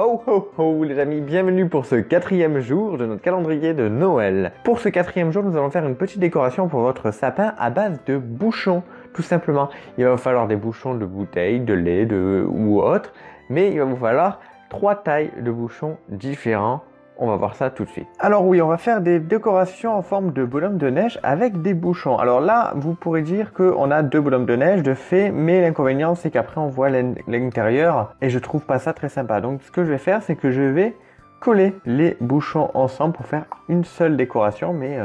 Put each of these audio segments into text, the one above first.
Ho ho ho les amis, bienvenue pour ce 4e jour de notre calendrier de Noël. Pour ce 4e jour, nous allons faire une petite décoration pour votre sapin à base de bouchons, tout simplement. Il va vous falloir des bouchons de bouteilles, de lait ou autre, mais il va vous falloir 3 tailles de bouchons différents. On va voir ça tout de suite. Alors oui, on va faire des décorations en forme de bonhomme de neige avec des bouchons. Alors là, vous pourrez dire qu'on a 2 bonhommes de neige de fait, mais l'inconvénient c'est qu'après on voit l'intérieur et je trouve pas ça très sympa. Donc ce que je vais faire, c'est que je vais coller les bouchons ensemble pour faire une seule décoration, mais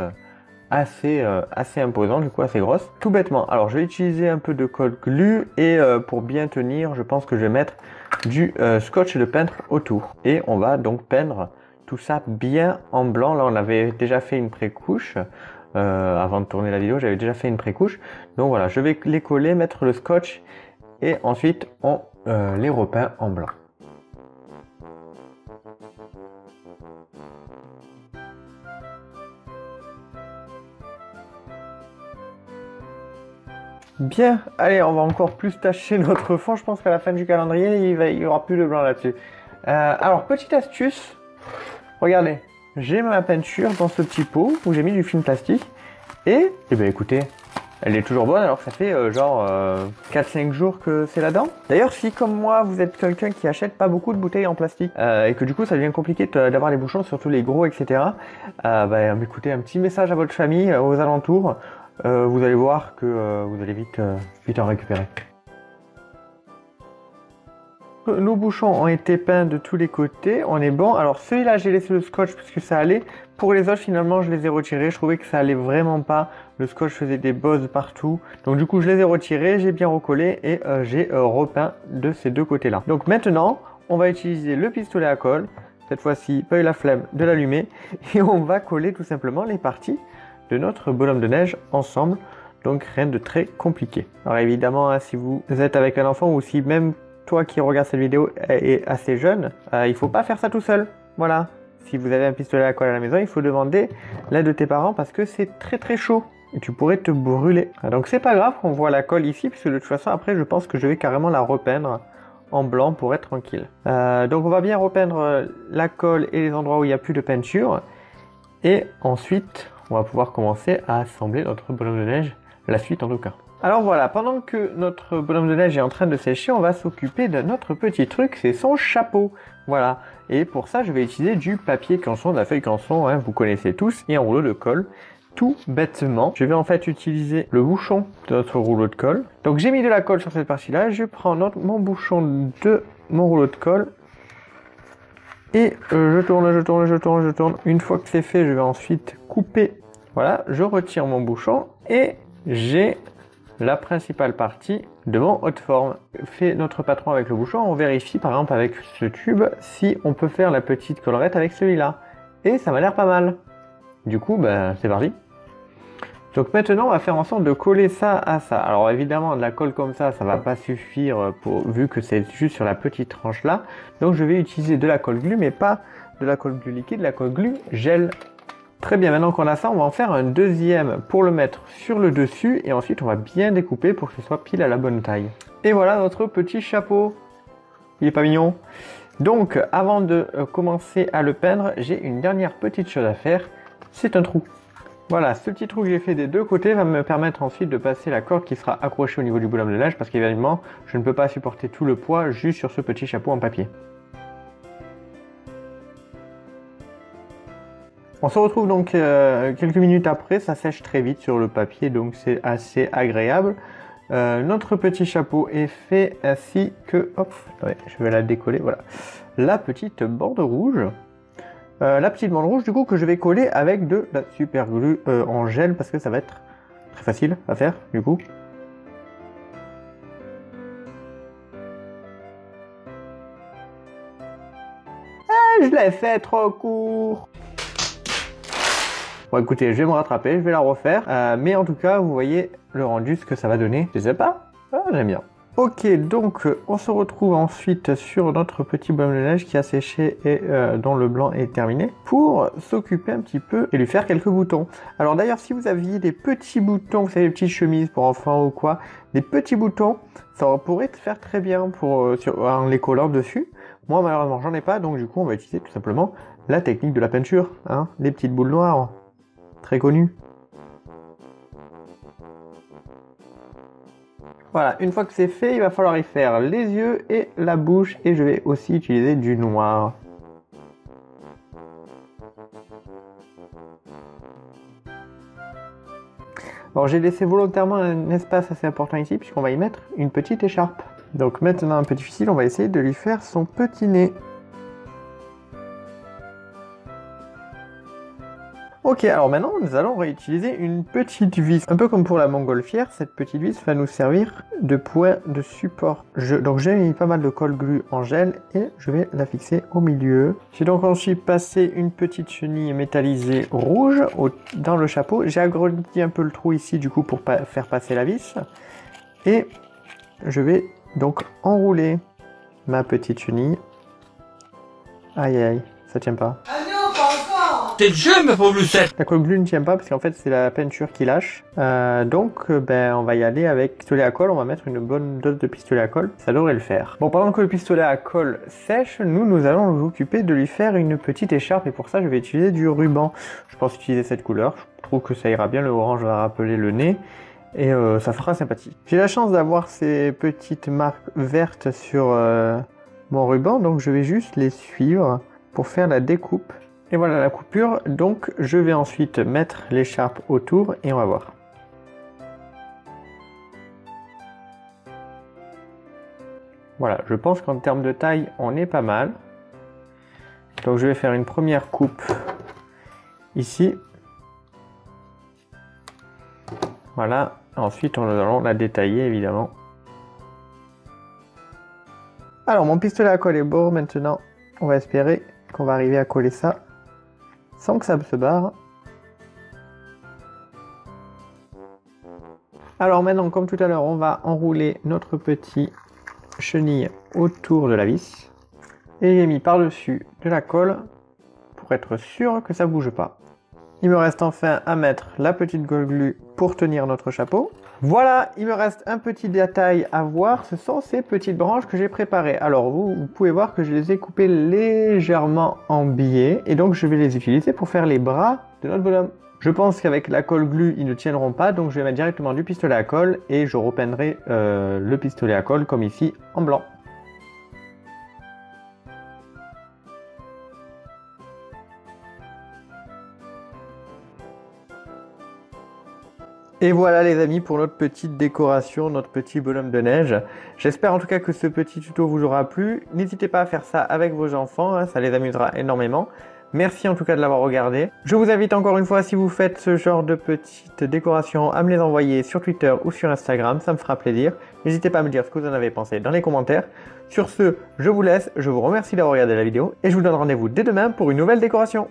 assez imposante, du coup assez grosse. Tout bêtement. Alors je vais utiliser un peu de colle glue et pour bien tenir, je pense que je vais mettre du scotch de peintre autour. Et on va donc peindre tout ça bien en blanc. Là on avait déjà fait une pré-couche avant de tourner la vidéo, j'avais déjà fait une pré-couche, donc voilà, je vais les coller, mettre le scotch et ensuite on les repeint en blanc. Bien, allez, on va encore plus tâcher notre fond. Je pense qu'à la fin du calendrier il y aura plus de blanc là-dessus. Alors petite astuce, regardez, j'ai ma peinture dans ce petit pot où j'ai mis du film plastique et ben écoutez, elle est toujours bonne alors que ça fait genre 4-5 jours que c'est là-dedans. D'ailleurs, si comme moi vous êtes quelqu'un qui achète pas beaucoup de bouteilles en plastique et que du coup ça devient compliqué d'avoir les bouchons, surtout les gros, etc. Écoutez, un petit message à votre famille aux alentours, vous allez voir que vous allez vite en récupérer. Nos bouchons ont été peints de tous les côtés, on est bon. Alors celui-là j'ai laissé le scotch parce que ça allait. Pour les autres finalement je les ai retirés, je trouvais que ça allait vraiment pas. Le scotch faisait des bosses partout. Donc du coup je les ai retirés, j'ai bien recollé et j'ai repeint de ces deux côtés là. Donc maintenant on va utiliser le pistolet à colle. Cette fois-ci pas eu la flemme de l'allumer. Et on va coller tout simplement les parties de notre bonhomme de neige ensemble. Donc rien de très compliqué. Alors évidemment hein, si vous êtes avec un enfant ou si même toi qui regarde cette vidéo est assez jeune, il faut pas faire ça tout seul. Voilà. Si vous avez un pistolet à colle à la maison, il faut demander l'aide de tes parents parce que c'est très chaud et tu pourrais te brûler. Donc c'est pas grave qu'on voit la colle ici puisque de toute façon après je pense que je vais carrément la repeindre en blanc pour être tranquille. Donc on va bien repeindre la colle et les endroits où il n'y a plus de peinture et ensuite on va pouvoir commencer à assembler notre bonhomme de neige, la suite en tout cas. Alors voilà, pendant que notre bonhomme de neige est en train de sécher, on va s'occuper de notre petit truc, c'est son chapeau. Voilà, et pour ça je vais utiliser du papier canson, de la feuille canson, hein, vous connaissez tous, et un rouleau de colle. Tout bêtement, je vais en fait utiliser le bouchon de notre rouleau de colle. Donc j'ai mis de la colle sur cette partie-là, je prends mon bouchon de mon rouleau de colle, et je tourne. Une fois que c'est fait, je vais ensuite couper. Voilà, je retire mon bouchon, et j'ai la principale partie de mon haute forme. Fait notre patron avec le bouchon, on vérifie par exemple avec ce tube si on peut faire la petite collerette avec celui-là. Et ça m'a l'air pas mal. Du coup, c'est parti. Donc maintenant, on va faire en sorte de coller ça à ça. Alors évidemment, de la colle comme ça va pas suffire vu que c'est juste sur la petite tranche là. Donc je vais utiliser de la colle glue, mais pas de la colle glue liquide, de la colle glue gel. Très bien, maintenant qu'on a ça, on va en faire un deuxième pour le mettre sur le dessus et ensuite on va bien découper pour que ce soit pile à la bonne taille. Et voilà notre petit chapeau. Il est pas mignon? Donc avant de commencer à le peindre, j'ai une dernière petite chose à faire, c'est un trou. Voilà, ce petit trou que j'ai fait des deux côtés va me permettre ensuite de passer la corde qui sera accrochée au niveau du bonhomme de neige parce qu'évidemment, je ne peux pas supporter tout le poids juste sur ce petit chapeau en papier. On se retrouve donc quelques minutes après, ça sèche très vite sur le papier, donc c'est assez agréable. Notre petit chapeau est fait ainsi que, hop, attendez, je vais la décoller, voilà. La petite bande rouge. Du coup que je vais coller avec de la super glue en gel parce que ça va être très facile à faire du coup. Ah, je l'ai fait trop court. Bon écoutez, je vais me rattraper, je vais la refaire. Mais en tout cas, vous voyez le rendu, ce que ça va donner. Je sais pas, j'aime bien. Ok, donc on se retrouve ensuite sur notre petit bonhomme de neige qui a séché et dont le blanc est terminé pour s'occuper un petit peu et lui faire quelques boutons. Alors d'ailleurs, si vous aviez des petits boutons, vous savez, des petites chemises pour enfants ou quoi, des petits boutons, ça pourrait te faire très bien pour en les collant dessus. Moi malheureusement j'en ai pas, donc du coup on va utiliser tout simplement la technique de la peinture, hein, les petites boules noires, très connues. Voilà, une fois que c'est fait, il va falloir y faire les yeux et la bouche, et je vais aussi utiliser du noir. Alors j'ai laissé volontairement un espace assez important ici, puisqu'on va y mettre une petite écharpe. Donc maintenant, un petit fusil, on va essayer de lui faire son petit nez. Ok, alors maintenant, nous allons réutiliser une petite vis. Un peu comme pour la montgolfière, cette petite vis va nous servir de point de support. Donc j'ai mis pas mal de colle glue en gel et je vais la fixer au milieu. J'ai donc ensuite passé une petite chenille métallisée rouge dans le chapeau. J'ai agrandi un peu le trou ici du coup pour faire passer la vis. Et je vais donc enrouler ma petite chenille. Aïe aïe, ça tient pas. C'est le jeu, ma pauvre Lucette. La colle glue ne tient pas parce qu'en fait c'est la peinture qui lâche. Donc on va y aller avec pistolet à colle. On va mettre une bonne dose de pistolet à colle. Ça devrait le faire. Bon, pendant que le pistolet à colle sèche, nous allons nous occuper de lui faire une petite écharpe. Et pour ça, je vais utiliser du ruban. Je pense utiliser cette couleur. Je trouve que ça ira bien. Le orange va rappeler le nez. Et ça fera sympathique. J'ai la chance d'avoir ces petites marques vertes sur mon ruban. Donc je vais juste les suivre pour faire la découpe. Et voilà la coupure, donc je vais ensuite mettre l'écharpe autour et on va voir. Voilà, je pense qu'en termes de taille, on est pas mal. Donc je vais faire une première coupe ici. Voilà, ensuite nous allons la détailler évidemment. Alors mon pistolet à colle est beau, maintenant on va espérer qu'on va arriver à coller ça sans que ça se barre. Alors maintenant, comme tout à l'heure, on va enrouler notre petit chenille autour de la vis. Et j'ai mis par-dessus de la colle pour être sûr que ça bouge pas. Il me reste enfin à mettre la petite colle glue pour tenir notre chapeau. Voilà, il me reste un petit détail à voir, ce sont ces petites branches que j'ai préparées. Alors vous pouvez voir que je les ai coupées légèrement en biais et donc je vais les utiliser pour faire les bras de notre bonhomme. Je pense qu'avec la colle glue, ils ne tiendront pas, donc je vais mettre directement du pistolet à colle et je repeindrai le pistolet à colle comme ici en blanc. Et voilà les amis pour notre petite décoration, notre petit bonhomme de neige. J'espère en tout cas que ce petit tuto vous aura plu. N'hésitez pas à faire ça avec vos enfants, hein, ça les amusera énormément. Merci en tout cas de l'avoir regardé. Je vous invite encore une fois, si vous faites ce genre de petites décorations, à me les envoyer sur Twitter ou sur Instagram, ça me fera plaisir. N'hésitez pas à me dire ce que vous en avez pensé dans les commentaires. Sur ce, je vous laisse, je vous remercie d'avoir regardé la vidéo et je vous donne rendez-vous dès demain pour une nouvelle décoration.